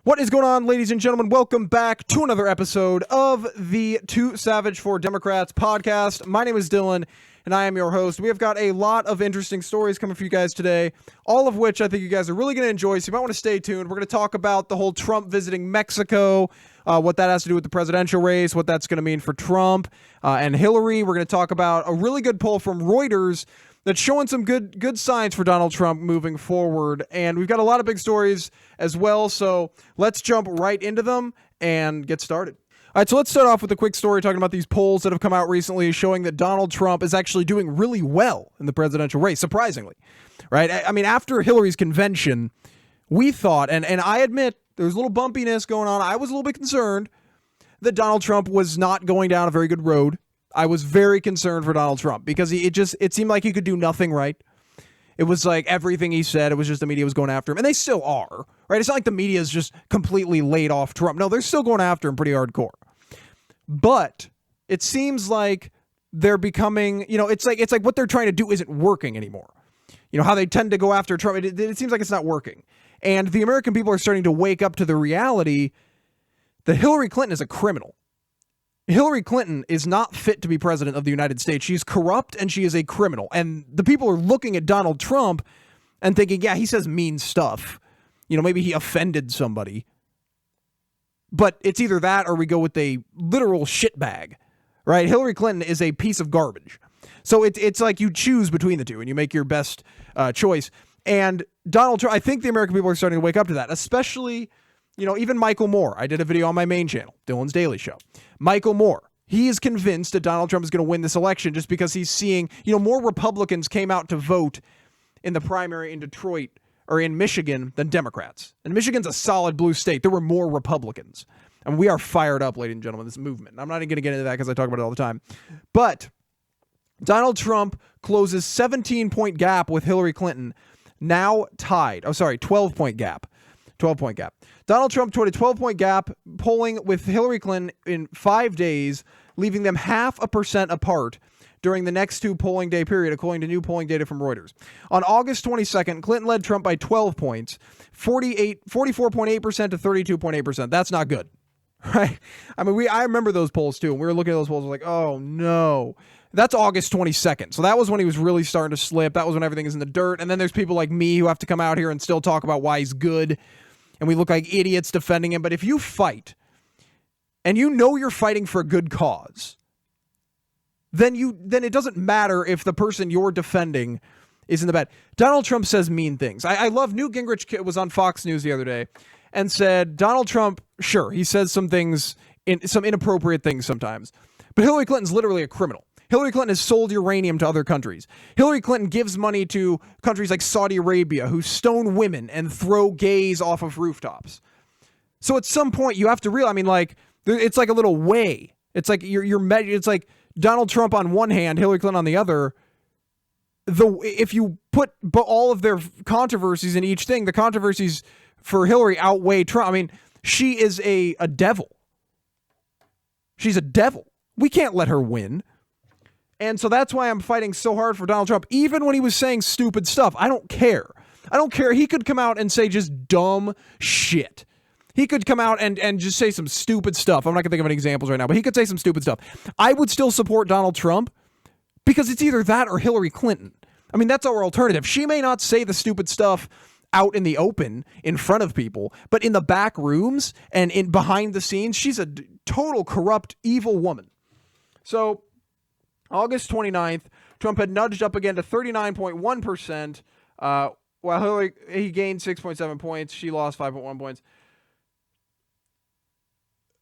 What is going on, ladies and gentlemen? Welcome back to another episode of the Too Savage for Democrats podcast. My name is Dylan, and I am your host. We have got a lot of interesting stories coming for you guys today, all of which I think you guys are really going to enjoy, so you might want to stay tuned. We're going to talk about the whole Trump visiting Mexico, what that has to do with the presidential race, what that's going to mean for Trump and Hillary. We're going to talk about a really good poll from Reuters that's showing some good signs for Donald Trump moving forward. And we've got a lot of big stories as well, so let's jump right into them and get started. All right, so let's start off with a quick story talking about these polls that have come out recently showing that Donald Trump is actually doing really well in the presidential race, surprisingly, right? I mean, after Hillary's convention, we thought, and I admit there was a little bumpiness going on. I was a little bit concerned that Donald Trump was not going down a very good road. I was very concerned for Donald Trump because it seemed like he could do nothing right. It was like everything he said, it was just the media was going after him. And they still are, right? It's not like the media is just completely laid off Trump. No, they're still going after him pretty hardcore. But it seems like they're becoming, it's like what they're trying to do isn't working anymore. You know, how they tend to go after Trump. It seems like it's not working. And the American people are starting to wake up to the reality that Hillary Clinton is a criminal. Hillary Clinton is not fit to be president of the United States. She's corrupt and she is a criminal. And the people are looking at Donald Trump and thinking, yeah, he says mean stuff. Maybe he offended somebody. But it's either that or we go with a literal shitbag, right? Hillary Clinton is a piece of garbage. So it's like you choose between the two and you make your best choice. And Donald Trump, I think the American people are starting to wake up to that, especially, even Michael Moore. I did a video on my main channel, Dylan's Daily Show. Michael Moore, he is convinced that Donald Trump is going to win this election just because he's seeing, more Republicans came out to vote in the primary in Detroit or in Michigan than Democrats. And Michigan's a solid blue state. There were more Republicans. And we are fired up, ladies and gentlemen, this movement. I'm not even going to get into that because I talk about it all the time. But Donald Trump closes 17-point gap with Hillary Clinton, now tied. 12-point gap. 12-point gap. Donald Trump toward a 12-point gap, polling with Hillary Clinton in 5 days, leaving them 0.5% apart during the next two polling day period, according to new polling data from Reuters. On August 22nd, Clinton led Trump by 12 points, 44.8% to 32.8%. That's not good, right? I mean, I remember those polls too, and we were looking at those polls, we're like, oh no. That's August 22nd. So that was when he was really starting to slip. That was when everything is in the dirt. And then there's people like me who have to come out here and still talk about why he's good. And we look like idiots defending him. But if you fight and you're fighting for a good cause, then it doesn't matter if the person you're defending is in the bad. Donald Trump says mean things. I love Newt Gingrich was on Fox News the other day and said, Donald Trump, sure, he says some things, some inappropriate things sometimes. But Hillary Clinton's literally a criminal. Hillary Clinton has sold uranium to other countries. Hillary Clinton gives money to countries like Saudi Arabia who stone women and throw gays off of rooftops. So at some point you have to realize, it's like a little way. It's like it's like Donald Trump on one hand, Hillary Clinton on the other. If you put all of their controversies in each thing, the controversies for Hillary outweigh Trump. She is a devil. She's a devil. We can't let her win. And so that's why I'm fighting so hard for Donald Trump. Even when he was saying stupid stuff, I don't care. I don't care. He could come out and say just dumb shit. He could come out and just say some stupid stuff. I'm not going to think of any examples right now, but he could say some stupid stuff. I would still support Donald Trump because it's either that or Hillary Clinton. That's our alternative. She may not say the stupid stuff out in the open in front of people, but in the back rooms and in behind the scenes, she's a total corrupt, evil woman. So August 29th, Trump had nudged up again to 39.1%, while Hillary, he gained 6.7 points. She lost 5.1 points.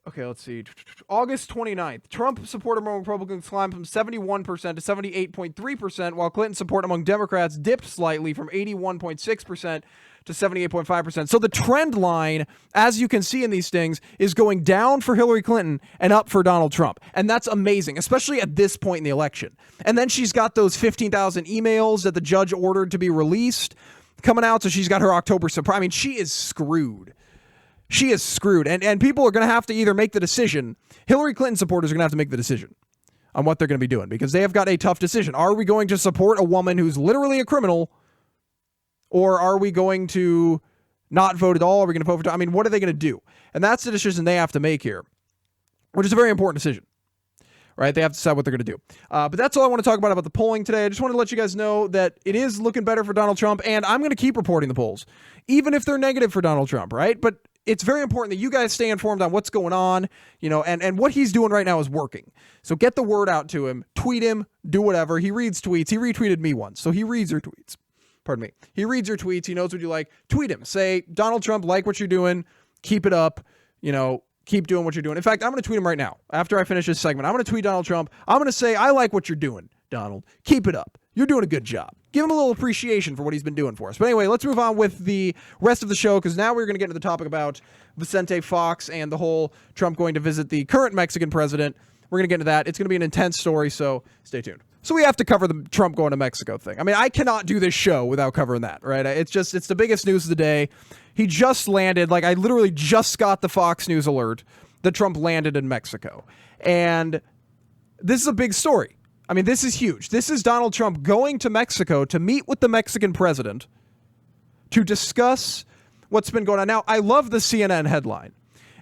Okay, let's see. August 29th, Trump support among Republicans climbed from 71% to 78.3%, while Clinton support among Democrats dipped slightly from 81.6% to 78.5%. So the trend line, as you can see in these things, is going down for Hillary Clinton and up for Donald Trump. And that's amazing, especially at this point in the election. And then she's got those 15,000 emails that the judge ordered to be released coming out, so she's got her October surprise. She is screwed. She is screwed. And people are going to have to either make the decision. Hillary Clinton supporters are going to have to make the decision on what they're going to be doing because they have got a tough decision. Are we going to support a woman who's literally a criminal, or are we going to not vote at all? Are we going to vote for Trump? I mean, what are they going to do? And that's the decision they have to make here, which is a very important decision, right? They have to decide what they're going to do. But that's all I want to talk about the polling today. I just want to let you guys know that it is looking better for Donald Trump, and I'm going to keep reporting the polls, even if they're negative for Donald Trump, right? But it's very important that you guys stay informed on what's going on, and what he's doing right now is working. So get the word out to him, tweet him, do whatever. He reads tweets. He retweeted me once, so he reads your tweets. Pardon me. He reads your tweets. He knows what you like. Tweet him. Say, Donald Trump, like what you're doing. Keep it up. Keep doing what you're doing. In fact, I'm going to tweet him right now. After I finish this segment, I'm going to tweet Donald Trump. I'm going to say, I like what you're doing, Donald. Keep it up. You're doing a good job. Give him a little appreciation for what he's been doing for us. But anyway, let's move on with the rest of the show, because now we're going to get into the topic about Vicente Fox and the whole Trump going to visit the current Mexican president. We're going to get into that. It's going to be an intense story, so stay tuned. So we have to cover the Trump going to Mexico thing. I mean, I cannot do this show without covering that, right? It's the biggest news of the day. He just landed. I literally just got the Fox News alert that Trump landed in Mexico. And this is a big story. I mean, this is huge. This is Donald Trump going to Mexico to meet with the Mexican president to discuss what's been going on. Now, I love the CNN headline.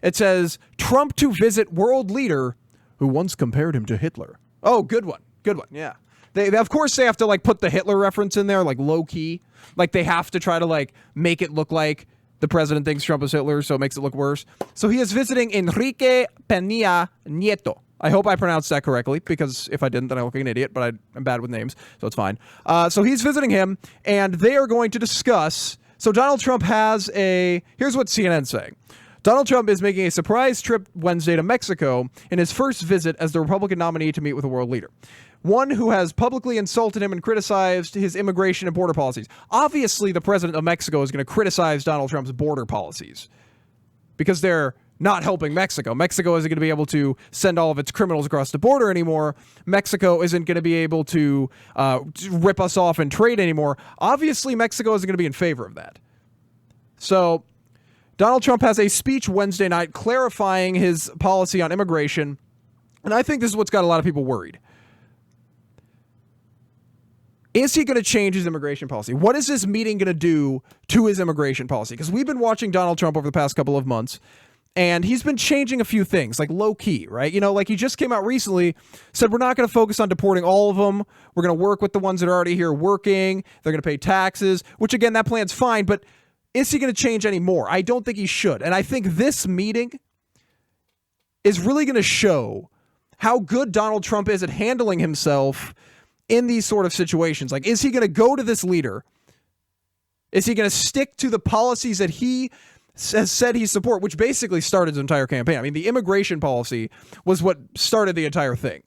It says, Trump to visit world leader who once compared him to Hitler. Oh, good one. Good one. Yeah. They of course, they have to put the Hitler reference in there, low key. They have to try to make it look like the president thinks Trump is Hitler, so it makes it look worse. So he is visiting Enrique Peña Nieto. I hope I pronounced that correctly, because if I didn't, then I look like an idiot, but I'm bad with names, so it's fine. So he's visiting him, and they are going to discuss. So Donald Trump has here's what CNN's saying. Donald Trump is making a surprise trip Wednesday to Mexico in his first visit as the Republican nominee to meet with a world leader. One who has publicly insulted him and criticized his immigration and border policies. Obviously, the president of Mexico is going to criticize Donald Trump's border policies because they're not helping Mexico. Mexico isn't going to be able to send all of its criminals across the border anymore. Mexico isn't going to be able to rip us off in trade anymore. Obviously, Mexico isn't going to be in favor of that. So Donald Trump has a speech Wednesday night clarifying his policy on immigration, and I think this is what's got a lot of people worried. Is he going to change his immigration policy? What is this meeting going to do to his immigration policy? Because we've been watching Donald Trump over the past couple of months, and he's been changing a few things, low key, right? He just came out recently, said we're not going to focus on deporting all of them. We're going to work with the ones that are already here working. They're going to pay taxes, which again, that plan's fine, but is he going to change any more? I don't think he should. And I think this meeting is really going to show how good Donald Trump is at handling himself in these sort of situations. Is he going to go to this leader? Is he going to stick to the policies that he has said he support, which basically started his entire campaign? I mean, the immigration policy was what started the entire thing.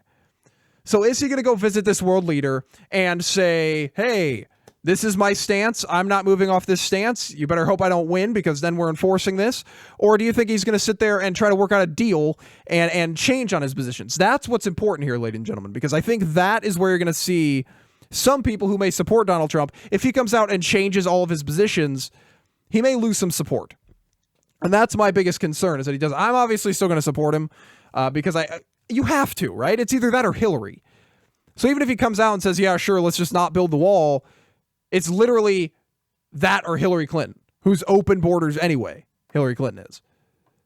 So is he going to go visit this world leader and say, hey, this is my stance. I'm not moving off this stance. You better hope I don't win, because then we're enforcing this. Or do you think he's going to sit there and try to work out a deal and change on his positions? That's what's important here, ladies and gentlemen, because I think that is where you're going to see some people who may support Donald Trump. If he comes out and changes all of his positions, he may lose some support. And that's my biggest concern, is that he does. I'm obviously still going to support him because you have to, right? It's either that or Hillary. So even if he comes out and says, yeah, sure, let's just not build the wall, it's literally that or Hillary Clinton, who's open borders anyway. Hillary Clinton is.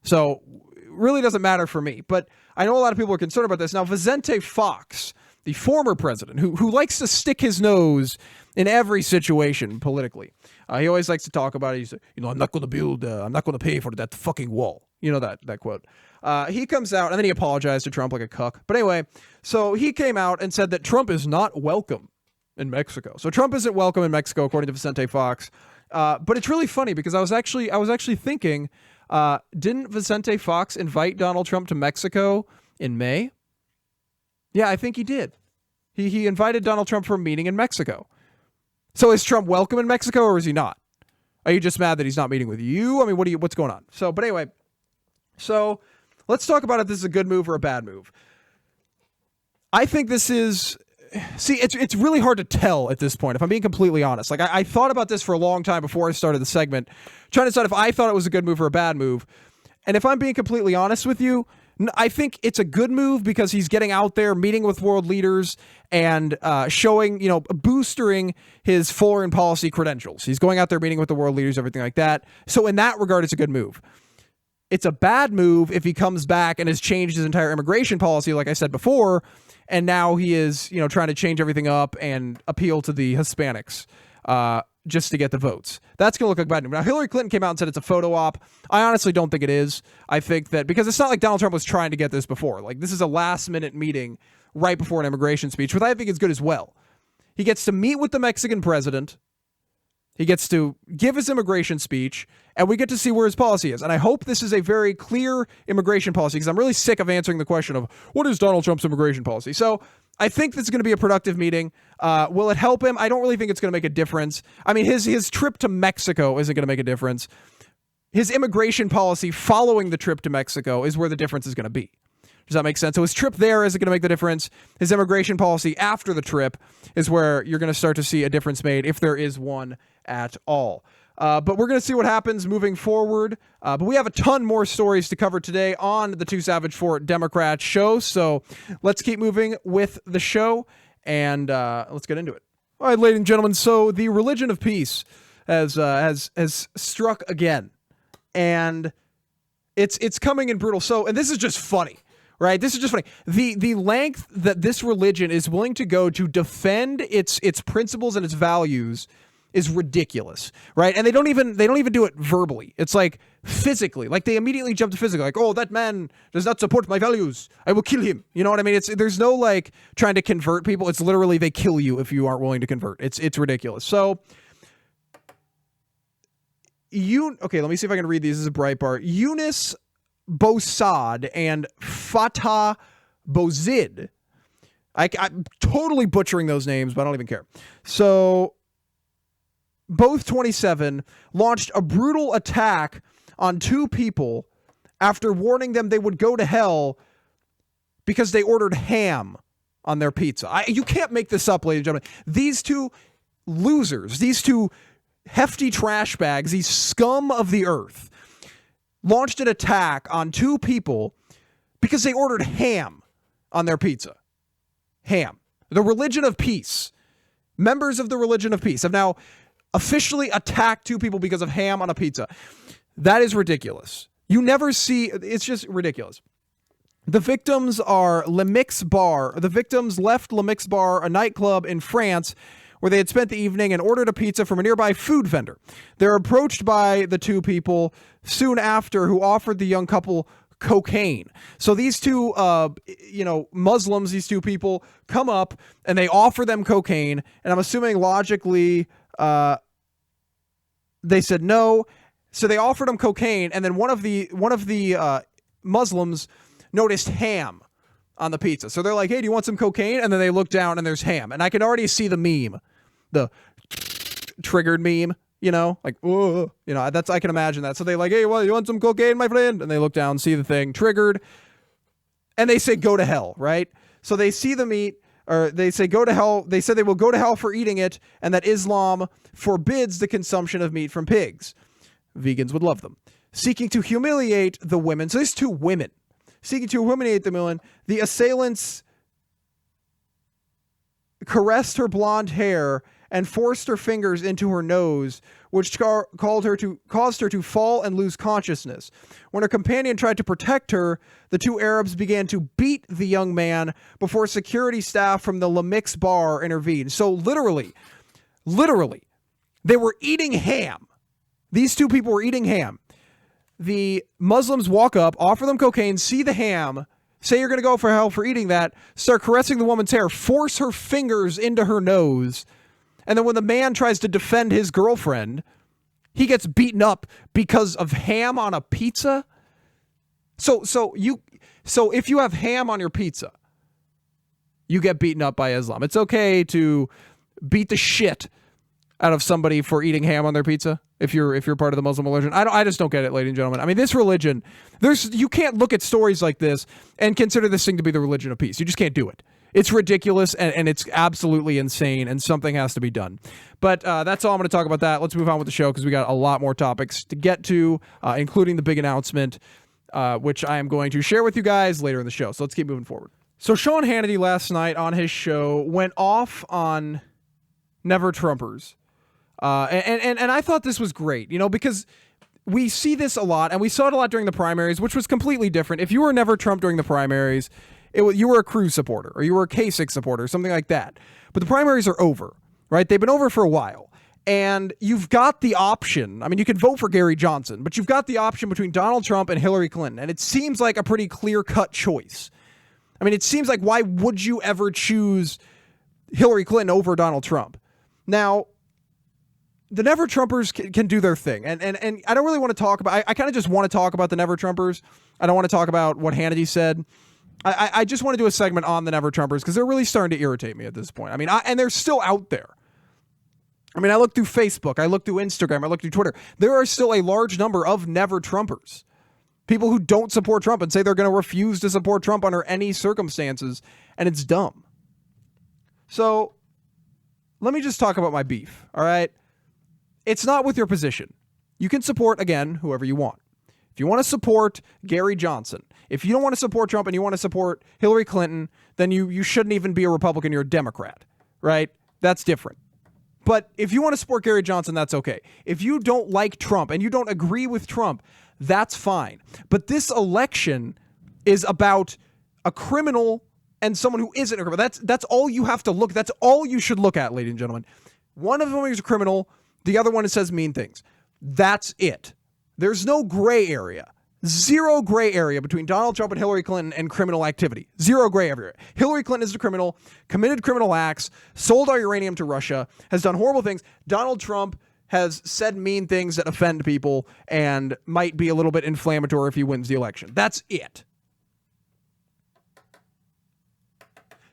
So it really doesn't matter for me. But I know a lot of people are concerned about this. Now, Vicente Fox, the former president, who likes to stick his nose in every situation politically. He always likes to talk about it. He's I'm not going to pay for that fucking wall. You know that quote. He comes out and then he apologized to Trump like a cuck. But anyway, so he came out and said that Trump is not welcome in Mexico. So Trump isn't welcome in Mexico, according to Vicente Fox. But it's really funny because I was actually thinking, didn't Vicente Fox invite Donald Trump to Mexico in May? Yeah, I think he did. He invited Donald Trump for a meeting in Mexico. So is Trump welcome in Mexico, or is he not? Are you just mad that he's not meeting with you? I mean, what's going on? But anyway, so let's talk about if this is a good move or a bad move. I think this is. See, it's really hard to tell at this point, if I'm being completely honest. I thought about this for a long time before I started the segment, trying to decide if I thought it was a good move or a bad move. And if I'm being completely honest with you, I think it's a good move because he's getting out there, meeting with world leaders, and showing, boostering his foreign policy credentials. He's going out there, meeting with the world leaders, everything like that. So in that regard, it's a good move. It's a bad move if he comes back and has changed his entire immigration policy, like I said before, and now he is, trying to change everything up and appeal to the Hispanics just to get the votes. That's going to look like bad news. Now, Hillary Clinton came out and said it's a photo op. I honestly don't think it is. I think that because it's not like Donald Trump was trying to get this before. Like, this is a last-minute meeting right before an immigration speech, which I think is good as well. He gets to meet with the Mexican president. He gets to give his immigration speech, and we get to see where his policy is. And I hope this is a very clear immigration policy, because I'm really sick of answering the question of, what is Donald Trump's immigration policy? So I think this is going to be a productive meeting. Will it help him? I don't really think it's going to make a difference. I mean, his trip to Mexico isn't going to make a difference. His immigration policy following the trip to Mexico is where the difference is going to be. Does that make sense? So his trip there isn't going to make the difference. His immigration policy after the trip is where you're going to start to see a difference made, if there is one at all. But we're going to see what happens moving forward. But we have a ton more stories to cover today on the Too Savage for Democrats show. So let's keep moving with the show, and let's get into it. All right, ladies and gentlemen. So the religion of peace has struck again, and it's coming in brutal. So, and this is just funny. Right, this is just funny. The length that this religion is willing to go to defend its principles and its values is ridiculous, right? And they don't even do it verbally. It's like physically, like they immediately jump to physical, like, oh, that man does not support my values, I will kill him. You know what I mean? There's no like trying to convert people. It's literally they kill you if you aren't willing to convert. It's ridiculous. So okay, let me see if I can read these. This is a Breitbart. Yunus Bosad and Fatah Bozid. I'm totally butchering those names, but I don't even care. So both 27 launched a brutal attack on two people after warning them they would go to hell because they ordered ham on their pizza. You can't make this up, ladies and gentlemen. These two losers, these two hefty trash bags, these scum of the earth, launched an attack on two people because they ordered ham on their pizza. Ham. The religion of peace. Members of the religion of peace have now officially attacked two people because of ham on a pizza. That is ridiculous. You never see, it's just ridiculous. The victims are Le Mix Bar. The victims left Le Mix Bar, a nightclub in France, where they had spent the evening and ordered a pizza from a nearby food vendor. They're approached by the two people soon after who offered the young couple cocaine. So these two, Muslims, these two people come up and they offer them cocaine. And I'm assuming logically, they said no. So they offered them cocaine. And then one of the Muslims noticed ham on the pizza. So they're like, hey, do you want some cocaine? And then they look down and there's ham. And I can already see the meme, the triggered meme, like, whoa, I can imagine that. So they like, hey, well, you want some cocaine, my friend? And they look down, see the thing triggered, and they say, go to hell, right? So they see the meat, or they say, go to hell. They said they will go to hell for eating it, and that Islam forbids the consumption of meat from pigs. Vegans would love them. Seeking to humiliate the women. So there's two women. Seeking to humiliate the women. The assailants caressed her blonde hair and forced her fingers into her nose, which caused her to fall and lose consciousness. When her companion tried to protect her, the two Arabs began to beat the young man before security staff from the Le Mix Bar intervened. So literally, they were eating ham. These two people were eating ham. The Muslims walk up, offer them cocaine, see the ham, say you're going to go for hell for eating that, start caressing the woman's hair, force her fingers into her nose, and then when the man tries to defend his girlfriend, he gets beaten up because of ham on a pizza. So if you have ham on your pizza, you get beaten up by Islam. It's okay to beat the shit out of somebody for eating ham on their pizza if you're part of the Muslim religion. I just don't get it, ladies and gentlemen. I mean, this religion, you can't look at stories like this and consider this thing to be the religion of peace. You just can't do it. It's ridiculous, and it's absolutely insane, and something has to be done. But that's all I'm going to talk about that. Let's move on with the show because we got a lot more topics to get to, including the big announcement. which I am going to share with you guys later in the show. So let's keep moving forward. So Sean Hannity last night on his show went off on Never Trumpers. And I thought this was great, because we see this a lot, and we saw it a lot during the primaries, which was completely different. If you were Never Trump during the primaries, you were a Cruz supporter, or you were a Kasich supporter, something like that. But the primaries are over, right? They've been over for a while. And you've got the option. I mean, you could vote for Gary Johnson, but you've got the option between Donald Trump and Hillary Clinton. And it seems like a pretty clear-cut choice. I mean, it seems like, why would you ever choose Hillary Clinton over Donald Trump? Now, the Never Trumpers can do their thing. And I don't really want to talk about, I kind of just want to talk about the Never Trumpers. I don't want to talk about what Hannity said. I just want to do a segment on the Never Trumpers because they're really starting to irritate me at this point. I mean, and they're still out there. I mean, I look through Facebook, I look through Instagram, I look through Twitter. There are still a large number of Never Trumpers. People who don't support Trump and say they're going to refuse to support Trump under any circumstances, and it's dumb. So, let me just talk about my beef, all right? It's not with your position. You can support, again, whoever you want. If you want to support Gary Johnson, if you don't want to support Trump and you want to support Hillary Clinton, then you shouldn't even be a Republican, you're a Democrat, right? That's different. But if you want to support Gary Johnson, that's okay. If you don't like Trump and you don't agree with Trump, that's fine. But this election is about a criminal and someone who isn't a criminal. That's all you have to look. That's all you should look at, ladies and gentlemen. One of them is a criminal. The other one says mean things. That's it. There's no gray area. Zero gray area between Donald Trump and Hillary Clinton and criminal activity. Zero gray area. Hillary Clinton is a criminal, committed criminal acts, sold our uranium to Russia, has done horrible things. Donald Trump has said mean things that offend people and might be a little bit inflammatory if he wins the election. That's it.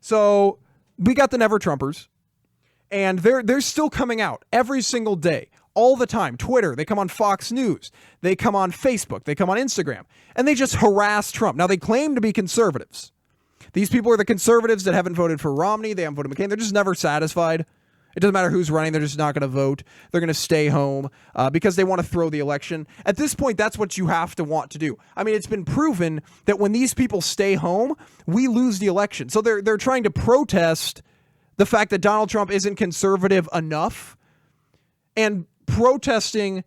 So we got the Never Trumpers, and they're still coming out every single day. All the time. Twitter, they come on Fox News, they come on Facebook, they come on Instagram, and they just harass Trump. Now, they claim to be conservatives. These people are the conservatives that haven't voted for Romney, they haven't voted McCain, they're just never satisfied. It doesn't matter who's running, they're just not going to vote. They're going to stay home because they want to throw the election. At this point, that's what you have to want to do. I mean, it's been proven that when these people stay home, we lose the election. So they're trying to protest the fact that Donald Trump isn't conservative enough, and protesting,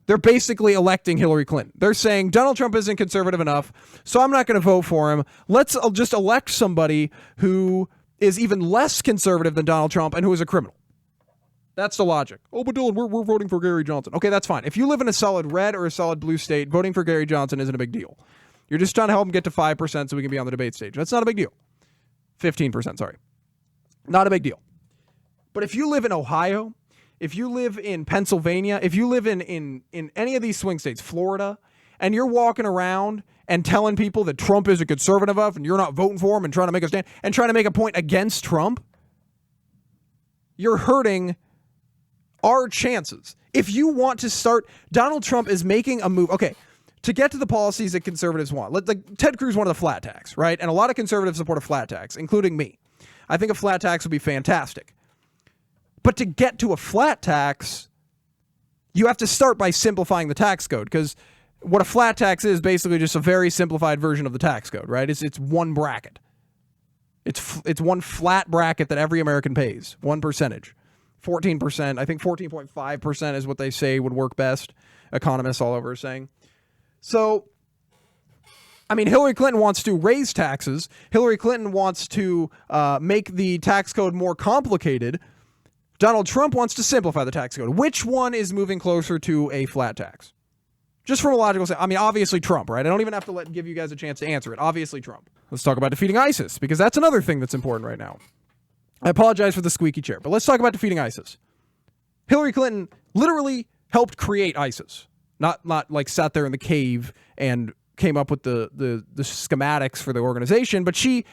they're basically electing Hillary Clinton. They're saying Donald Trump isn't conservative enough, so I'm not going to vote for him. Let's just elect somebody who is even less conservative than Donald Trump and who is a criminal. That's the logic. Oh, but Dylan, we're voting for Gary Johnson. Okay, that's fine. If you live in a solid red or a solid blue state, voting for Gary Johnson isn't a big deal. You're just trying to help him get to 5% so we can be on the debate stage. That's not a big deal. 15%, sorry. Not a big deal. But if you live in Ohio, if you live in Pennsylvania, if you live in any of these swing states, Florida, and you're walking around and telling people that Trump isn't conservative enough and you're not voting for him and trying to make a stand and trying to make a point against Trump, you're hurting our chances. If you want to start, Donald Trump is making a move. Okay, to get to the policies that conservatives want. Like Ted Cruz wanted a flat tax, right? And a lot of conservatives support a flat tax, including me. I think a flat tax would be fantastic. But to get to a flat tax, you have to start by simplifying the tax code, because what a flat tax is basically just a very simplified version of the tax code, right? It's one bracket. It's one flat bracket that every American pays, one percentage. 14%, I think 14.5% is what they say would work best. Economists all over are saying. So, I mean, Hillary Clinton wants to raise taxes. Hillary Clinton wants to make the tax code more complicated. Donald Trump wants to simplify the tax code. Which one is moving closer to a flat tax? Just from a logical sense. I mean, obviously Trump, right? I don't even have to give you guys a chance to answer it. Obviously Trump. Let's talk about defeating ISIS, because that's another thing that's important right now. I apologize for the squeaky chair, but let's talk about defeating ISIS. Hillary Clinton literally helped create ISIS. Not like sat there in the cave and came up with the schematics for the organization, but she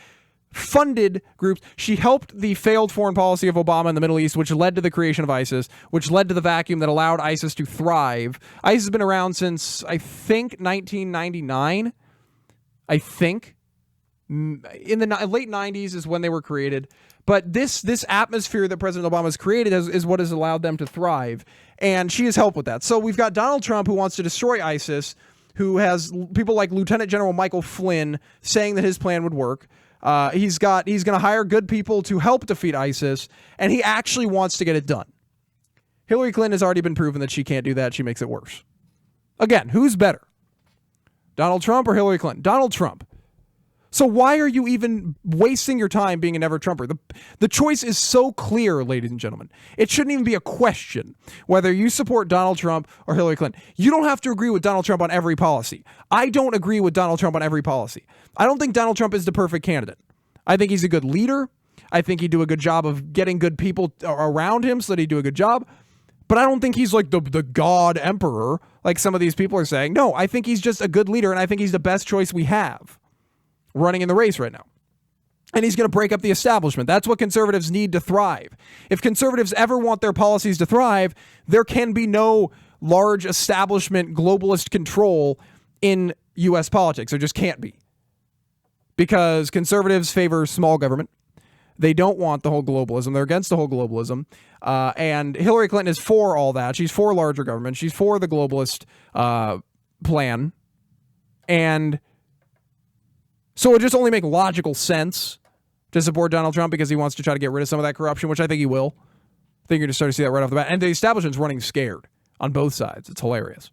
funded groups. She helped the failed foreign policy of Obama in the Middle East, which led to the creation of ISIS, which led to the vacuum that allowed ISIS to thrive. ISIS has been around since, I think, 1999. I think. In the late 90s is when they were created. But this atmosphere that President Obama has created is what has allowed them to thrive. And she has helped with that. So we've got Donald Trump, who wants to destroy ISIS, who has people like Lieutenant General Michael Flynn saying that his plan would work. He's going to hire good people to help defeat ISIS, and he actually wants to get it done. Hillary Clinton has already been proven that she can't do that. She makes it worse. Again, who's better? Donald Trump or Hillary Clinton? Donald Trump. So why are you even wasting your time being a never-Trumper? The choice is so clear, ladies and gentlemen. It shouldn't even be a question whether you support Donald Trump or Hillary Clinton. You don't have to agree with Donald Trump on every policy. I don't agree with Donald Trump on every policy. I don't think Donald Trump is the perfect candidate. I think he's a good leader. I think he'd do a good job of getting good people around him so that he'd do a good job. But I don't think he's like the God emperor, like some of these people are saying. No, I think he's just a good leader, and I think he's the best choice we have running in the race right now. And he's going to break up the establishment. That's what conservatives need to thrive. If conservatives ever want their policies to thrive, there can be no large establishment globalist control in U.S. politics. There just can't be. Because conservatives favor small government. They don't want the whole globalism. They're against the whole globalism. And Hillary Clinton is for all that. She's for larger government. She's for the globalist plan. And so it just only makes logical sense to support Donald Trump because he wants to try to get rid of some of that corruption, which I think he will. I think you're going to start to see that right off the bat. And the establishment's running scared on both sides. It's hilarious.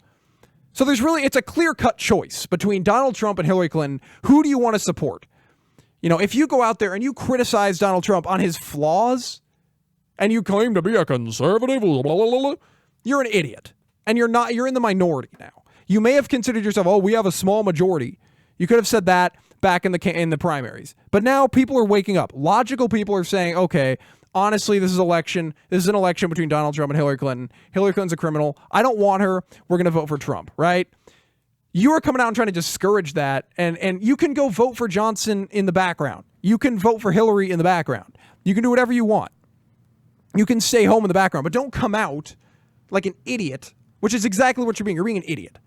So it's a clear-cut choice between Donald Trump and Hillary Clinton. Who do you want to support? You know, if you go out there and you criticize Donald Trump on his flaws and you claim to be a conservative, blah, blah, blah, blah, you're an idiot. And you're in the minority now. You may have considered yourself, we have a small majority. You could have said that back in the primaries. But now people are waking up. Logical people are saying, okay, honestly, this is an election between Donald Trump and Hillary Clinton. Hillary Clinton's a criminal. I don't want her. We're going to vote for Trump, right? You are coming out and trying to discourage that, and you can go vote for Johnson in the background. You can vote for Hillary in the background. You can do whatever you want. You can stay home in the background, but don't come out like an idiot, which is exactly what you're being. You're being an idiot.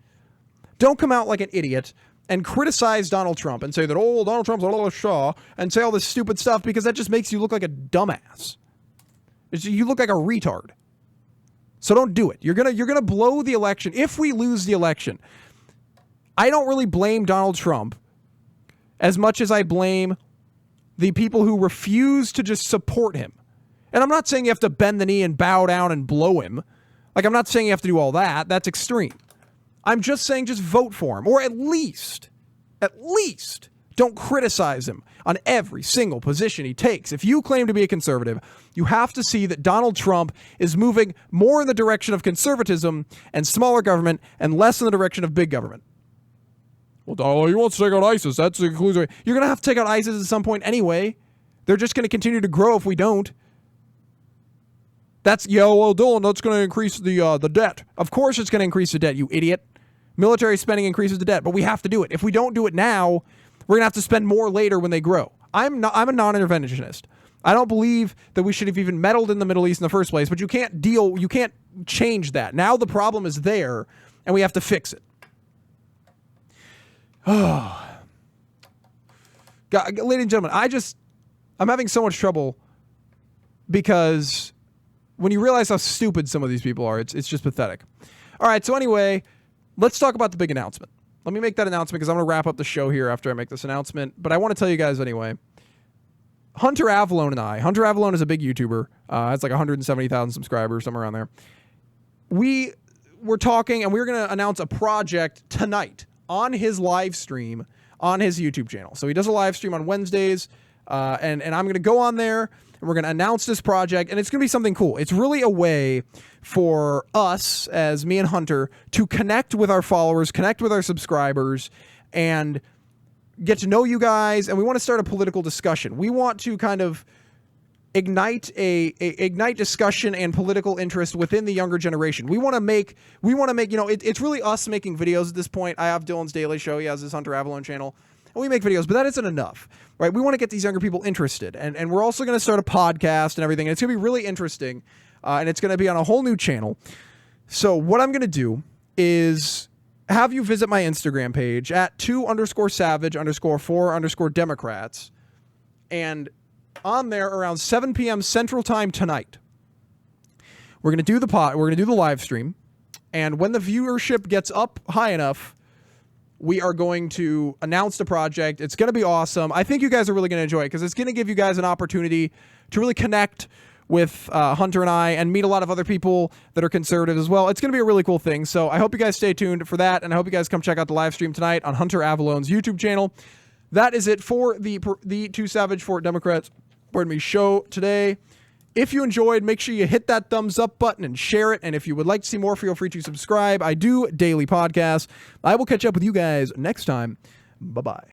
Don't come out like an idiot and criticize Donald Trump and say that, Donald Trump's a Shaw, and say all this stupid stuff because that just makes you look like a dumbass. You look like a retard. So don't do it. You're gonna blow the election. If we lose the election, I don't really blame Donald Trump as much as I blame the people who refuse to just support him. And I'm not saying you have to bend the knee and bow down and blow him. Like, I'm not saying you have to do all that. That's extreme. I'm just saying just vote for him. Or at least, don't criticize him on every single position he takes. If you claim to be a conservative, you have to see that Donald Trump is moving more in the direction of conservatism and smaller government and less in the direction of big government. Well, he wants to take out ISIS. That's the conclusion. You're going to have to take out ISIS at some point anyway. They're just going to continue to grow if we don't. Dylan, that's going to increase the debt. Of course it's going to increase the debt, you idiot. Military spending increases the debt, but we have to do it. If we don't do it now, we're going to have to spend more later when they grow. I'm a non-interventionist. I don't believe that we should have even meddled in the Middle East in the first place, but you can't change that. Now the problem is there, and we have to fix it. Oh, God, ladies and gentlemen, I'm having so much trouble because when you realize how stupid some of these people are, it's just pathetic. All right, so anyway, let's talk about the big announcement. Let me make that announcement because I'm going to wrap up the show here after I make this announcement, but I want to tell you guys anyway. Hunter Avallone is a big YouTuber. It's like 170,000 subscribers, somewhere around there. We were talking, and we were going to announce a project tonight on his live stream on his YouTube channel. So he does a live stream on Wednesdays, and I'm going to go on there, and we're going to announce this project, and it's going to be something cool. It's really a way for us, as me and Hunter, to connect with our followers, connect with our subscribers, and get to know you guys, and we want to start a political discussion. We want to kind of ignite discussion and political interest within the younger generation. We want to make, it's really us making videos at this point. I have Dylan's Daily Show. He has his Hunter Avallone channel, and we make videos, but that isn't enough, right? We want to get these younger people interested, and we're also going to start a podcast and everything, and it's going to be really interesting, and it's going to be on a whole new channel. So what I'm going to do is have you visit my Instagram page at 2_savage_4_Democrats, and on there around 7 p.m. Central Time tonight, we're going to do the live stream, and when the viewership gets up high enough, we are going to announce the project. It's going to be awesome. I think you guys are really going to enjoy it because it's going to give you guys an opportunity to really connect with Hunter and I and meet a lot of other people that are conservative as well. It's going to be a really cool thing. So I hope you guys stay tuned for that, and I hope you guys come check out the live stream tonight on Hunter Avalone's YouTube channel. That is it for the Two Savage for Democrats, show today. If you enjoyed, make sure you hit that thumbs up button and share it. And if you would like to see more, feel free to subscribe. I do daily podcasts. I will catch up with you guys next time. Bye-bye.